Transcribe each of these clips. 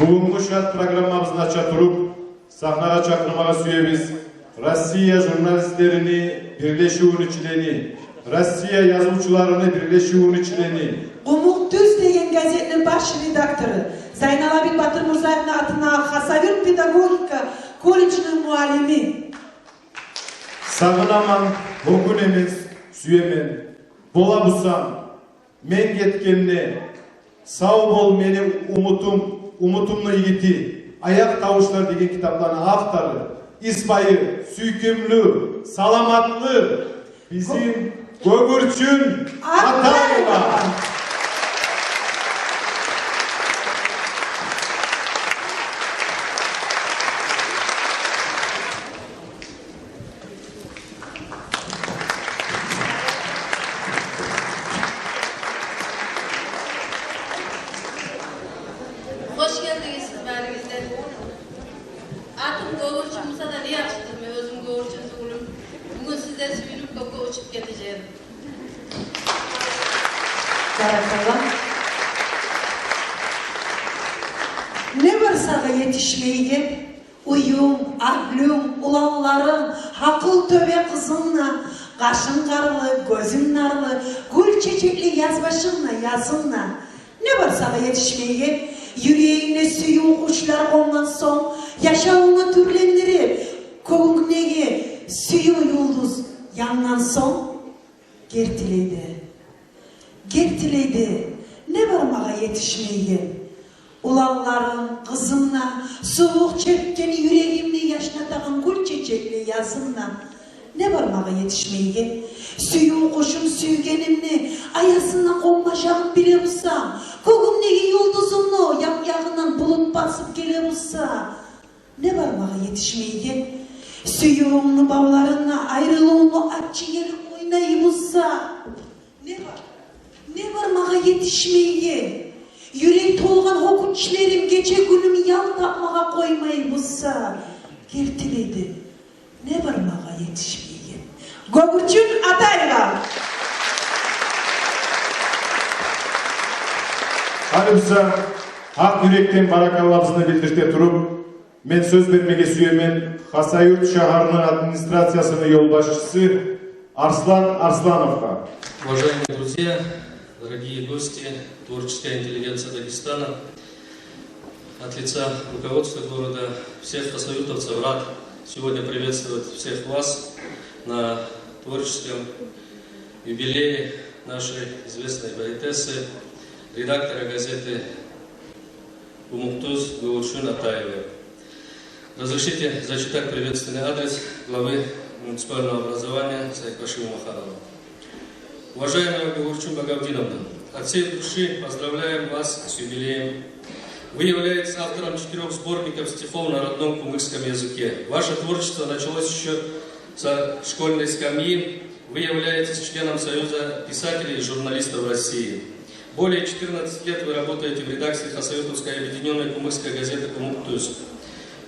Bugünkü şart programmamızın aça turup, sahnara çakırmağa süyemiz, Rossiya jurnalistlerini birleşiğini çileni, Rossiya yazıcılarını birleşiğini çileni. Umuktuz deyen gazetenin baş redaktörü, Zaynalabek Batır Murzayev'in adına Hasavir Pedagogika Kolejinin muallimi. Sağınaman, hokunemiz, süyemen, bola busam, men getkenine, sağ bol meni umutumlu yigiti, ayak tavuşlar degen kitaplarının avtarı, İspayı, süykümlü, salamatlı, bizim Gogurçun Atayeva. Hoş geldiniz sizlerimizden. Atım Gogurçun Musa da ne yaptım ben özüm Gogurçun oğlum. Bugün sizden suyunup koku uçup geleceğim. Barakallah. Ne varsa da yetişmeyi, uyum, ahlüm, ulanlarım, hakıl töbe kızınla, kaşın karlı, gözün narlı, gül çiçekli yazbaşınla, yazınla. Ne varsa da yetişmeyi, yüreğine suyu kuşlar ondan son, yaşamını türlendirip, kovunneyi suyu yıldız yandan son, gertileydi. Gertileydi, ne varmağa yetişmeyi, ulanlarım, kızımla, soğuk çekken yüreğimle yaşnatağın gül çiçekli yazımla, ne varmağa yetişmeyi, suyu kuşum süygenimle, ayasına konmaşağım bile bulsa, kogumdaki yıldızımla, yağından bulut basıp gele bulsa, ne varmağa yetişmeyi, suyuğumlu bağlarına, ayrılığımlı açı gelip oynayı bulsa, ne var? Ne var mağa yetişmeyi, yürek tolgan hokunçlerim gece günüm yal tapmağa koymayı bulsa, gertiledi. Ne var mağa yetişmeyi? Gogurçun Atayeva. Halımsa, hak yürekten barakallahımızını bildirte turup, men söz vermege süyemen Hasayurt şaharının administrasyasının yolbaşçısı Arslan Арслановқа. Уважаемые друзья, дорогие гости, творческая интеллигенция Дагестана, от лица руководства города, всех хасавюртовцев рад сегодня приветствовать всех вас на творческом юбилее нашей известной поэтессы, редактора газеты «Умуктуз» Гогурчун Атаевой. Разрешите зачитать приветственный адрес главы муниципального образования Сайкбаши Умахарова. Уважаемая Гогурчун Багавдиновна, от всей души поздравляем вас с юбилеем. Вы являетесь автором 4 сборников стихов на родном кумыкском языке. Ваше творчество началось еще со школьной скамьи. Вы являетесь членом Союза писателей и журналистов России. Более 14 лет вы работаете в редакции Хасавюртовской объединенной кумыкской газеты «Умуктуз».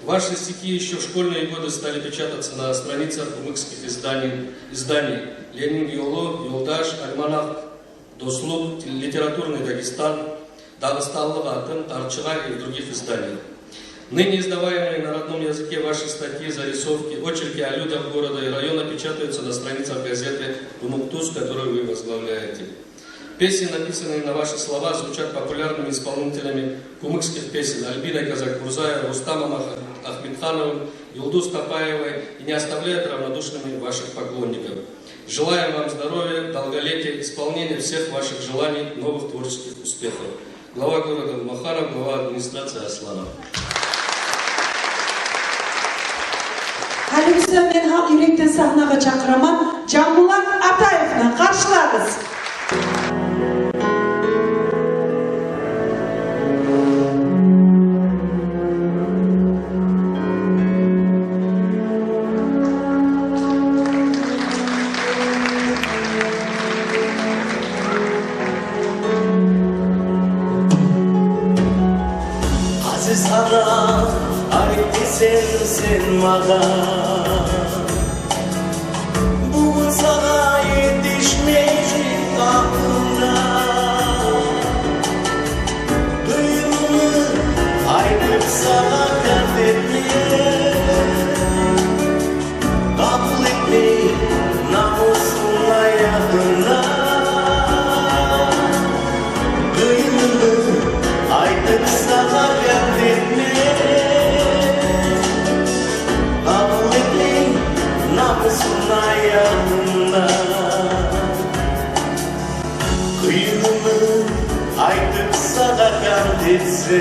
Ваши стихи еще в школьные годы стали печататься на страницах кумыкских изданий «Ленин Йоло», «Йолдаш», «Альманах», «Дослуг», «Литературный Дагестан», «Дагысталлық атын», «Тарчыға» и в других изданиях. Ныне издаваемые на родном языке ваши статьи, зарисовки, очерки о людях города и района печатаются на страницах газеты «Умуктуз», которую вы возглавляете. Песни, написанные на ваши слова, звучат популярными исполнителями кумыкских песен Альбиной Казак-Мурзаевой, Рустамом Ахмедхановым, Юлдуз Тапаевой и не оставляют равнодушными ваших поклонников. Желаем вам здоровья, долголетия, исполнения всех ваших желаний, новых творческих успехов. Глава города Умахаров, глава администрации Асланов. Halbuki men hak yürekten sahnaga çakıraman, Canbulat Atayev'ni karşılarız. Sana ayetsin sen bana, bugün sana yetişmeyecek aklımda. Duygumu sana. Kıyımını aytıp sadakar detse,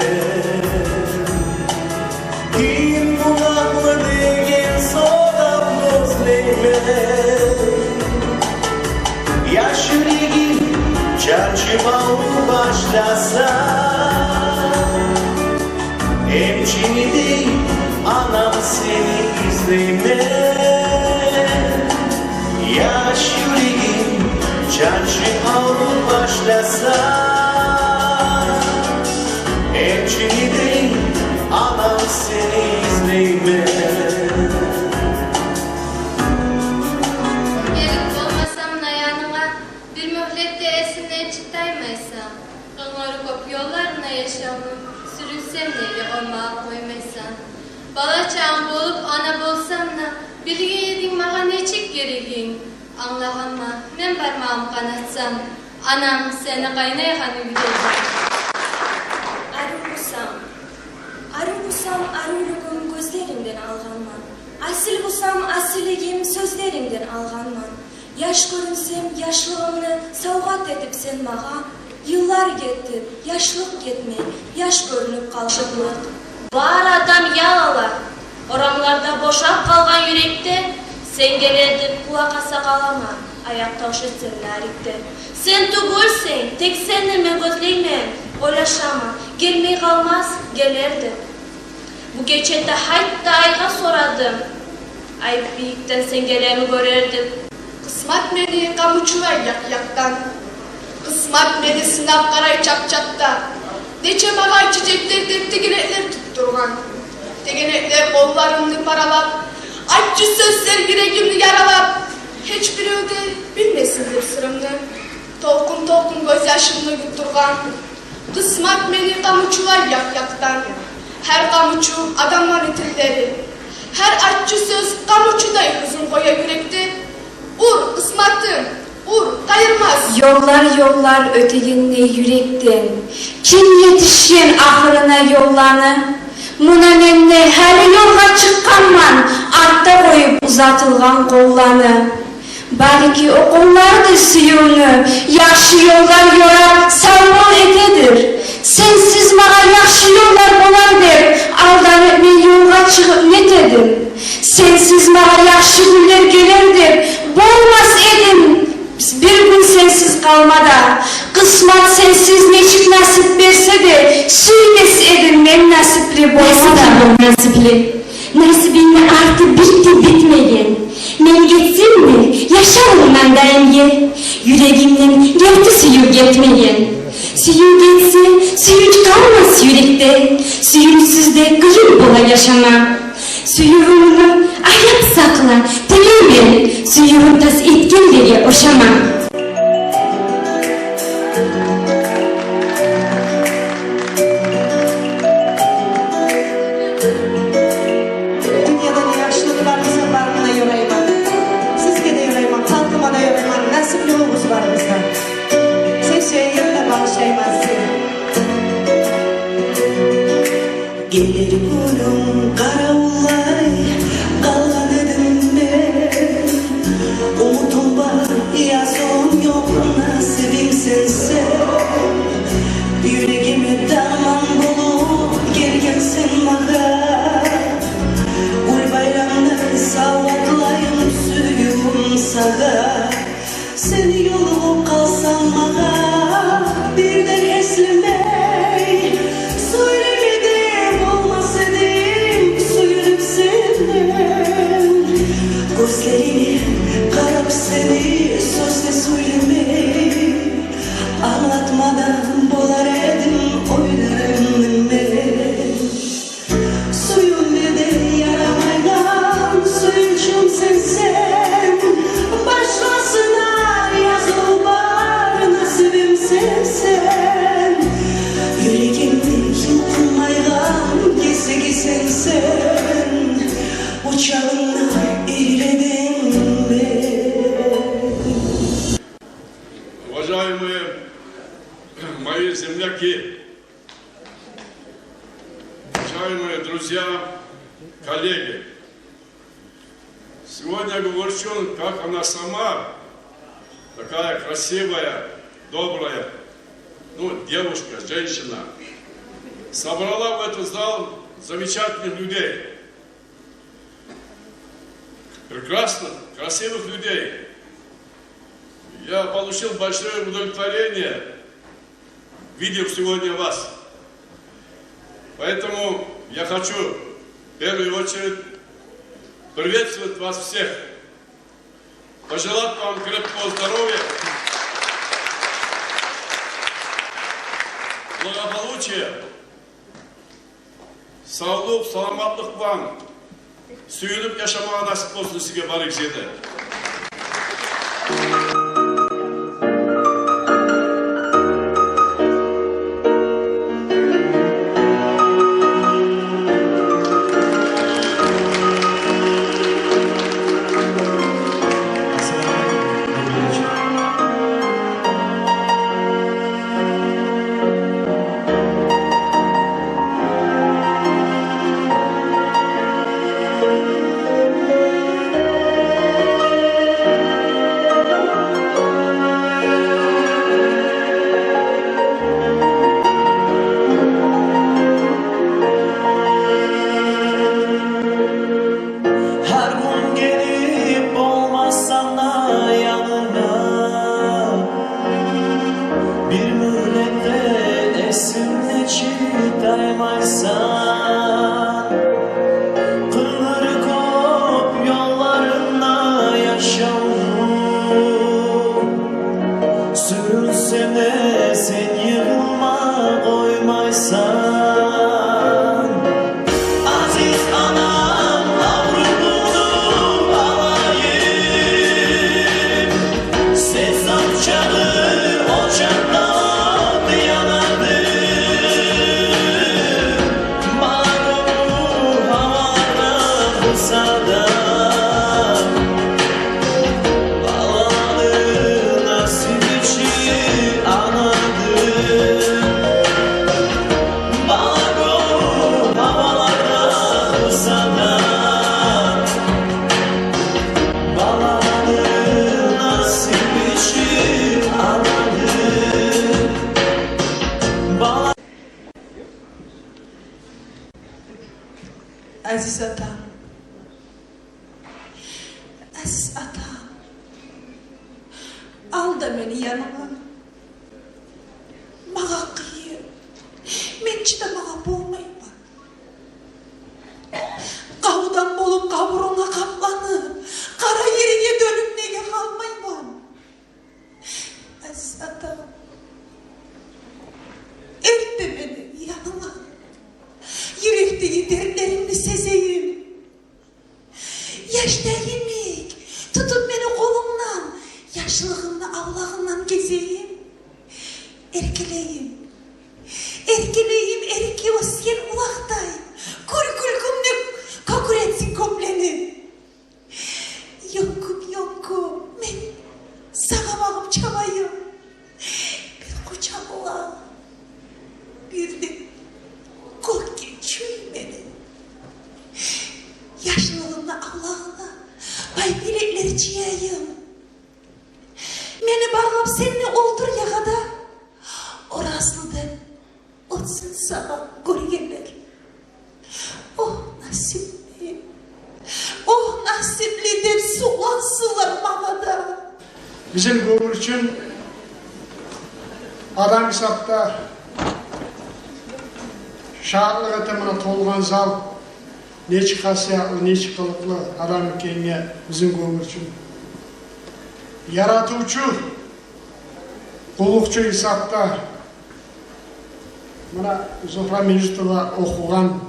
kim bulaklı degen soğuk gözleme. Yaş yüreğim çarşıma başlasa, emçini değil anam seni izleme. Yaş yüreğim çarşıma başlasa, emçini değil anam seni izleme. Gelip olmasam da yanıma bir mühlette esinle çıktaymaysam, kılları kop yollarına yaşamım, sürünsem neyle olmağa koymaysan. Bala çağım bulup ana bolsam da, bilgi yedin bana neçik gereğin. Anlağama, men parmağım kanatsam, anam seni kaynayhanı gidecek. Arı busam arılıgım gözlerimden alganman. Asil busam asiligim sözlerimden alganman. Yaş görünsem yaşlığımını savgat edip sen mağa. Yıllar gitti, yaşlık gitmey, yaş görünüp kalşıklık. Var adam yağala, oramlarda boşap kalgan yürekte, sen gelerdin kulak asa kalama, ayak tavşet sen narikte. Sen tugulsen, tek senle men gözleymem, oylaşama, gelmey kalmaz, gelerdim. Bu geçette haytta ayga soradım, ay büyükten sen gelemi görerdim. Kısmat beni kamuçuva yaktan, kısmat beni sınav karay çapçapta. Neçe bağay çiçekler tegenekler tutturgan, tegenekler kollarımı paralap, acı sözler yüreğimni yaralap. Hiçbiri öde bilmesindir sırrımı, tolkun tolkun gözyaşımını yutturgan. Kısmat beni kamuçuva yaktan, her kamuçu adamlar itilleri, her acı söz kamuçuday hüzün koya yürekte. Ur kısmatım, ur kayırmaz. Yollar yollar ötegenine yürekten, kim yetişen ahırına yollanı, muna menne hali yolga çıkkanman, artta koyup uzatılgan kollanı. Belki o kollardı suyunu, yaxşı yollar yorar, savmol etedir. Sensiz mağa yaxşı yollar bolar der, aldanıp men yolga çıkıp netedim. Sensiz mağa yaxşı günler gelerdir, bolmaz edim. Bir gün sensiz kalmada, kısmat sensiz neçik nasip verse de, söyles edim men nasipli bolmada. Nasipli, nasibini artı bitti bitmeyen. Men geçsin mi, yaşamından daim yüreğimden gerti suyu getmeyen. Suyu geçse, suyuç kalmaz yürekte, suyunsuz de kıyım bola yaşamam. Suyuğunu ayak sakla, temimen, suyuğun tas etkenleri oşamam. Dünyada ne yaşlığı varsa barına yorayman. Sizge de yorayman, halkıma da yorayman. Nasipli oğuz var bizden. Sen şey yerine bağışlaymaz seni. Gelir kulum karaulay, kalan edim ben. Umutum var, yazım yok, nasibim sensin. Yüreğime derman bulup gelgensin bana. Ul bayramda savatlayım suyum sana. Seni yolu kalsam bana, bir de keslemey. Söylemedim olmaz edim, suyunup senden. Gözlerini karap seni sözle söylemey. Anlatmadan bolar edim oylarım ben. Suyun dede yaramaydan, suyuncum sensen. Başlasına yazıl var, nasibim sensen. Yüreğimde yıkılmaygan, kesegi sensen. Uçağına eğledim ben. Уважаемые мои земляки, уважаемые друзья, коллеги, Сегодня Говорчун, как она сама, такая красивая, добрая, ну, девушка, женщина, собрала в этот зал замечательных людей. Прекрасных, красивых людей. Я получил большое удовлетворение, видев сегодня вас. Поэтому я хочу в первую очередь приветствовать вас всех, пожелать вам крепкого здоровья, благополучия, sağlık, salamatlık var. Suyunup yaşamaya nasip olsun size barik zede. Aziz atam, aziz atam, al da beni yanıma. Mağa kıyı, men çıdamağa bolmayma. Kavudan bolup kaburuna kaplanı, kara yerine dönüp nege kalmayma. Aziz atam, ert beni yanıma. Yürekteki dertlerimi sezeyim. Yaş değilmik, tutup beni kolumdan, yaşlılığımla Allah'ından gezeyim. Erkeleyim, erkeleyim, erke o sen ulaktay. Kulkumne kakur etsin kompleni. Yonkum, men sağamağım çabayım. Bir kucağıma, bir de kok geçiyor beni. Yaşlılığımla Allah'ına pay bilekleri çiyayım. Beni bağlap seninle oldur yakada. Oraslıdan olsun sana gölgeler. Oh nasipli, oh nasipli de sulansılar mamada. Bizim Gobur için adam hesapta şahatlık etemine tolgan zal neçik hasiyatlı, neçik kılıklı adam ekeniye bizim Gobur için. Yaratıcı, kullukçu hesapta buna Zuhra Mecitova okugan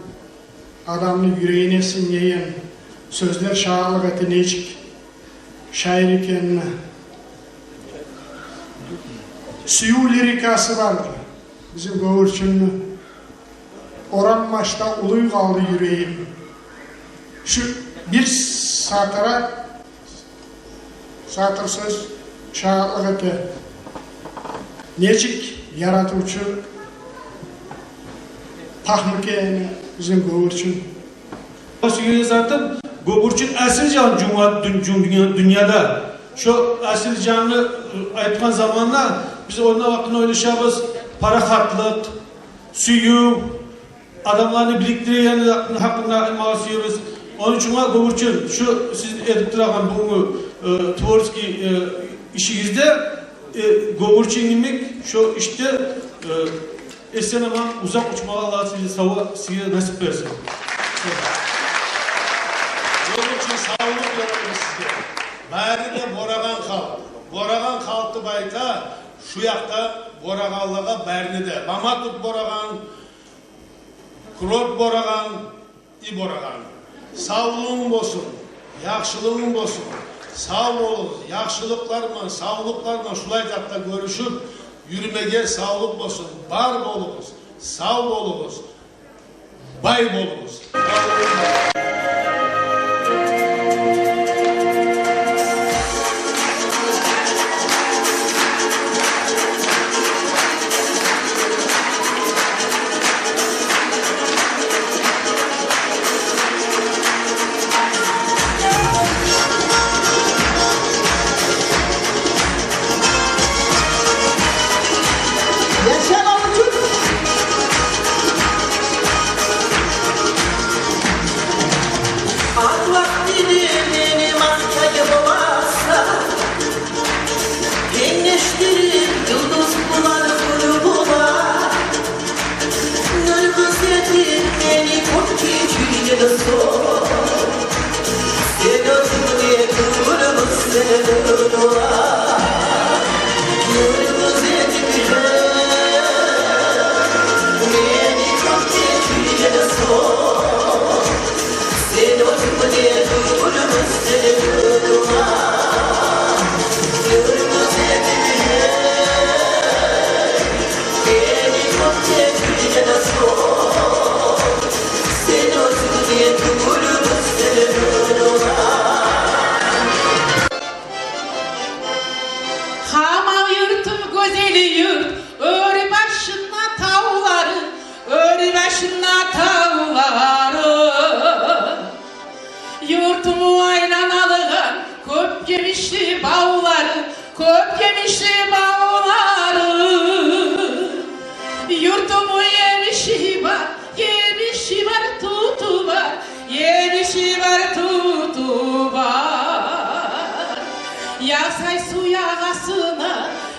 adamın yüreğine sinyeyen sözler şahatlık eti neçik şair ekenine suyu lirikası vardır. Bizim Goburçun'un oran maçta uluy kaldı yüreğim. Şu bir satır söz şahatlık eti necik yaratıcı pahmükeyini bizim Goburçun. Suyu satıp Goburçun əsl can dünyada. Şu əsl canını aytkan zamanla biz ona vaktini oynayacağımız para hartlık, suyu, adamlarını biriktiren hakkında mağazıyoruz. Onun için Goburçun şu siz edip duran bu tvorski işinizde Goburçun demek şu işte esen ama uzak uçmağa Allah size nasip versin. Goburçun sağlık yolunu size. Bari de Boragan kalktı. Boragan kalktı bayta şu yakta Boraganlığa berni de. Mamatut Boragan, Krot Boragan, İ Boragan. Sağlığın olsun, yakşılığın olsun. Sağ olunuz, yakşılıklarla, sağlıklarla şulay dakta görüşüp yürümege sağlık olsun, var bolunuz, sağ olunuz, bay bolunuz.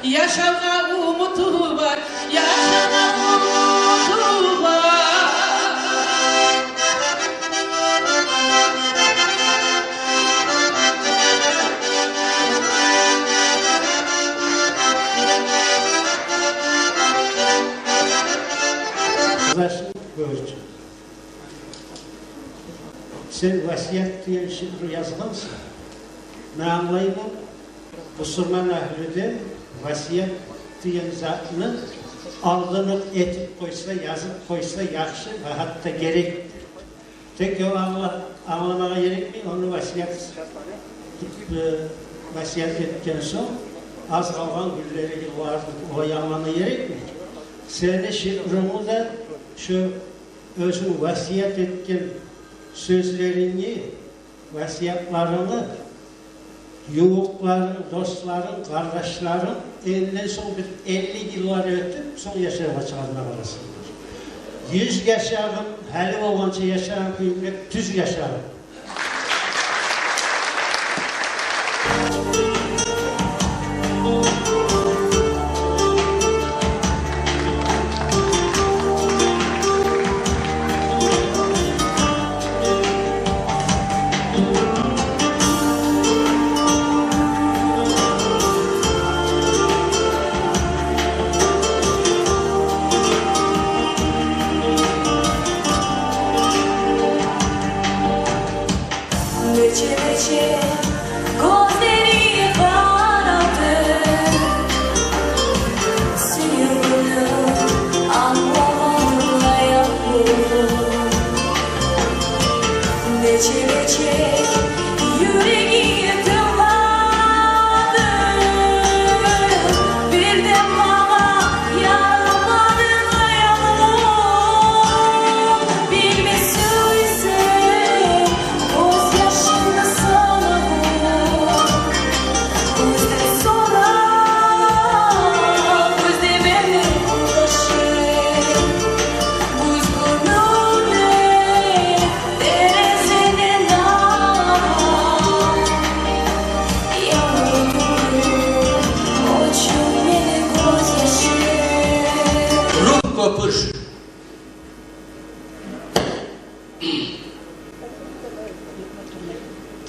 Yaşanan umutu var, yaşanan umutu var. Görücü. Sen vasiyet diye şiir yazılmışsın. Ne anlayın? Müslüman ahlide vasiyet diyen zatını algınıp etip koysa, yazıp koysa yaxşı ve hatta gerektir. Tek yol anlamaya gerekmiyor, onu vasiyet etken son az kalan gülleri vardı, o yanmana gerekmiyor. Senin şiirini de şu özün vasiyet etken sözlerini, vasiyetlerini yuvukların, dostların, kardeşlerin elinden son bir 50 yıllar ötüp son yaşama çıkarmak arasındır. 100 yaşarım, hali olanca yaşarım, kıymet, 100 yaşarım. köpür.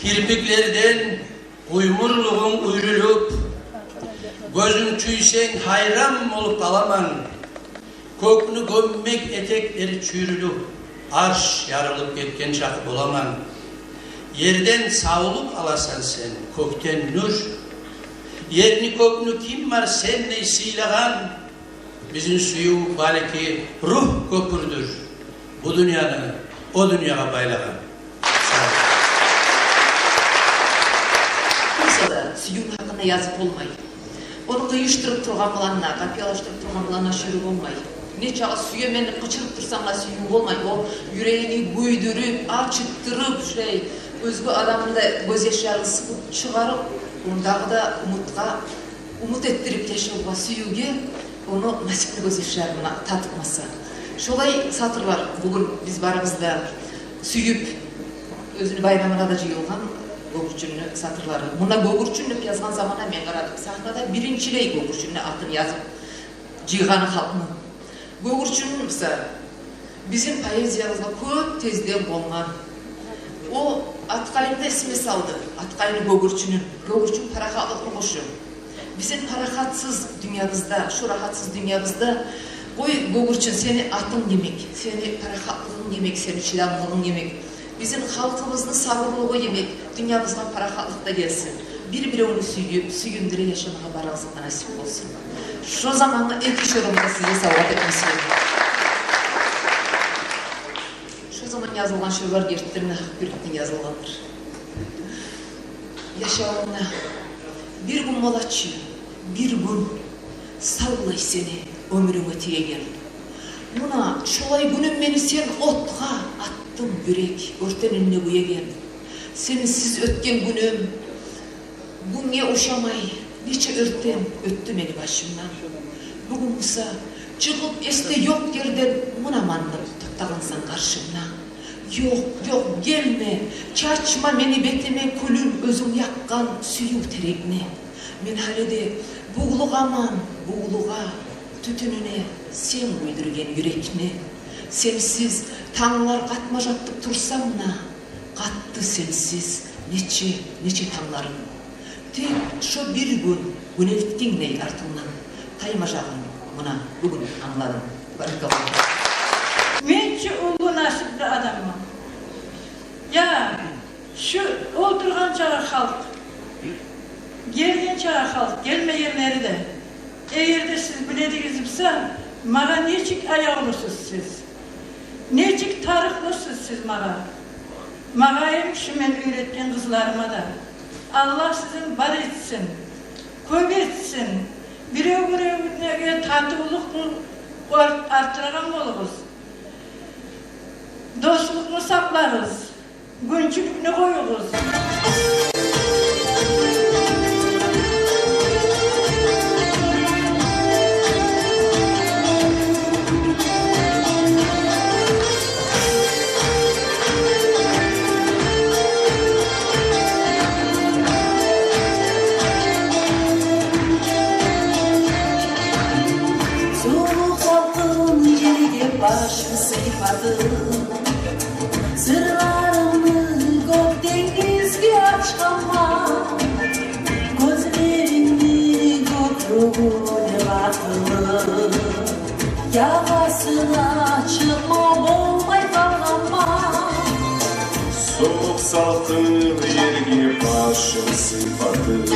Kirpiklerden uymurluğun uyrulup, gözün tüysen hayran olup kalaman, kökünü gömmek etekleri çürülüp, arş yarılıp ketken çak bolaman, yerden savrulup alasan sen, kökten nur, yerini kökünü kim var sen ne siylağan, bizim suyu baliki ruh köpürdür, bu dünyanı o dünyaya baylağan. Suyun hakkında yazıp olmay. Onu kıyıştırıp turgan kılanına, kapyalaştırıp turgan kılanına şürük olmay. Ne çağı suya meni kıçırıp tursana suyu olmay. O yüreğini güydürüp, açıttırıp, özgü adamın da göz yaşlarını sıkıp çıkarıp, ondağı da umut ettirip yaşauğa suyuge, onu nasipli göz yaşlarına tatıkmasa. Şolay satırlar, bugün biz barımızda suyup, özünü bayramına da jıyılgan, Gogurçunlu satırları. Buna Gogurçunlu yazgan zamana men qaradım. Sahnada birinçiley Gogurçunlu atını yazıp jıyğanı halkını. Gogurçunlu bizim poeziyamızda köp tezden bolgan. O Atkalim'de ismi saldı. Atkalim'i Gogurçun'un. Gogurçun parahatlı kuruluşu. Bizim parahatsız dünyamızda, şu rahatsız dünyamızda koy Gogurçun seni atın yemek, seni parahatlığın yemek, seni çilamlığın yemek. Bizim halkımızın sabırlığı yemek, dünyamızdan parahatlıkta gelsin. Bir-birini süyündüre yaşamaya baranızlıkta nasip olsun. Şu zamanla ilk iş yorumda size savat etmesi gerekiyor. Şu zaman yazılan şöver gerçekten hak yürekten yazılandır. Yaşamına bir gün malaçı, bir gün sallay seni ömrün öteye gel. Buna şolay günüm beni sen otğa attın yürek, örten önüne buya gel. Sensiz ötken günüm, bu niye uşamay, neçe örten öttü beni başımdan. Bugün busa çıkıp este yok yerden munamanlık tuttağınsan karşımdan. Yok gelme, çarçma beni betime kulün özüm yakkan suyu terekne. Men halede buğluğaman, buğluğa, tütününe sen uydurgen yürekne. Sensiz tanlar katma jattıp tursamna, kattı sensiz neçe tanlarım. Tek şu bir gün günelttin ney artından, taymajağın buna bugün anladım. Barakallahu. Mençe ulu nasipli adamım. Ya şu oturgan çağı halk, gelgen çağı halk, gelmeyenleri de, eğer de siz biledigizipse, mağa neçik ayağlısız siz, neçik tarıklısız siz mağa. Mağayım şu men öğretken kızlarıma da, Allah sizin bar etsin, köp etsin, birev-birevine tatılılık arttıran oluruz. Dostlukunu saklarız, günçülükünü koyuruz. Soğuk halkın yerine başını sıypadım. Sırlarımı gök denizge açkama, gözlerimi gökrüğüne bakıp, yağasına çıkma olmay kalama. Soğuk salkın yerine başını sıypadım.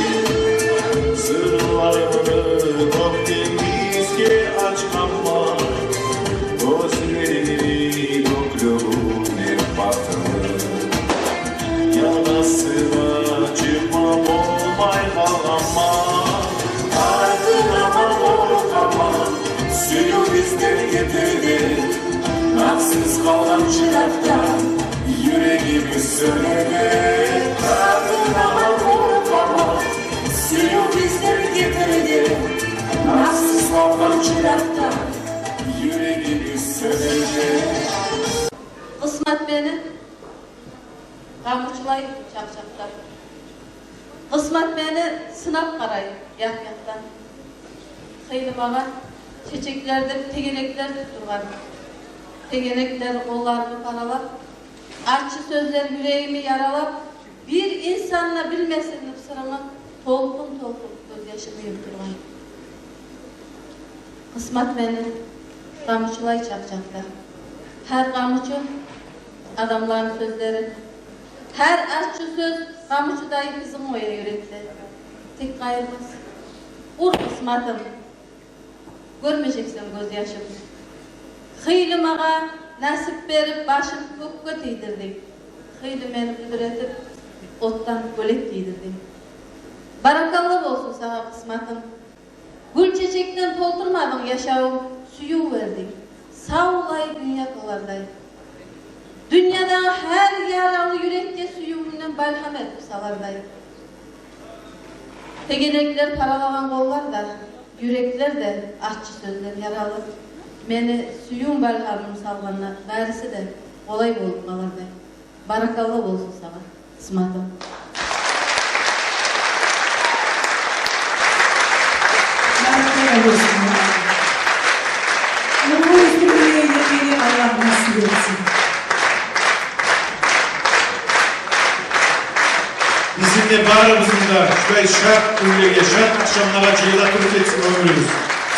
Sırlarımı gök denizge açkama, gözlerimi gökrüğüne bakıp, yağasına çıkma olmay kalama. Ardına korkama, suyu bizden getirdi. Naksız kalan çıraktan yüreğimi söyledi. Ardına korkama, suyu bizden getirdi. Naksız kalan çıraktan yüreğimi söyledi. Kısmet beni kamçılay çapçaplar. Kısmet beni sınap karay yak-yaktan. Kıylı bana çiçeklerde tegenekler tutturgan. Tegenekler kollarımı paralap, artçı sözler yüreğimi yaralap, bir insanla bilmesin sırrımı tolkun tolkun gözyaşımı yutturgan. Kısmet beni kamuçulay çapçakta. Her kamuçu adamların sözleri, her artçı söz kamuçudayı kızım oya yürekte. Tek gayrımız, ur kısmatım, görmeyeceksin gözyaşım. Hıylı mağa nasip berip başım kökke tiydirdik. Hıylı meni güdretip ottan gölek tiydirdik. Barakallah olsun sana kısmatım. Gül çiçekten tolturmadın yaşağım, suyu verdik. Sağ olay dünya kolarday. Dünyada her yaralı yürekte suyumla balham etip salarday. Tegenekler paralagan kollar da, yürekler de artçı sözler yaralı. Meni suyun balhamını salganlar, bärisi de kolay bolup kalarday. Barakallah olsun sana, kısmatım. Barakallah olsun. Bu üstünlüğe yetmeyi Allah nasip etsin. Bizim de bağrımızın da şöyle şart ülkeye, şart akşamlara ceylatırız etsin ömrümüz.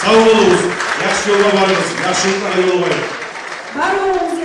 Sağ olunuz, yaxşı yola varınız, yaxşılıklara yol var. Var olunuz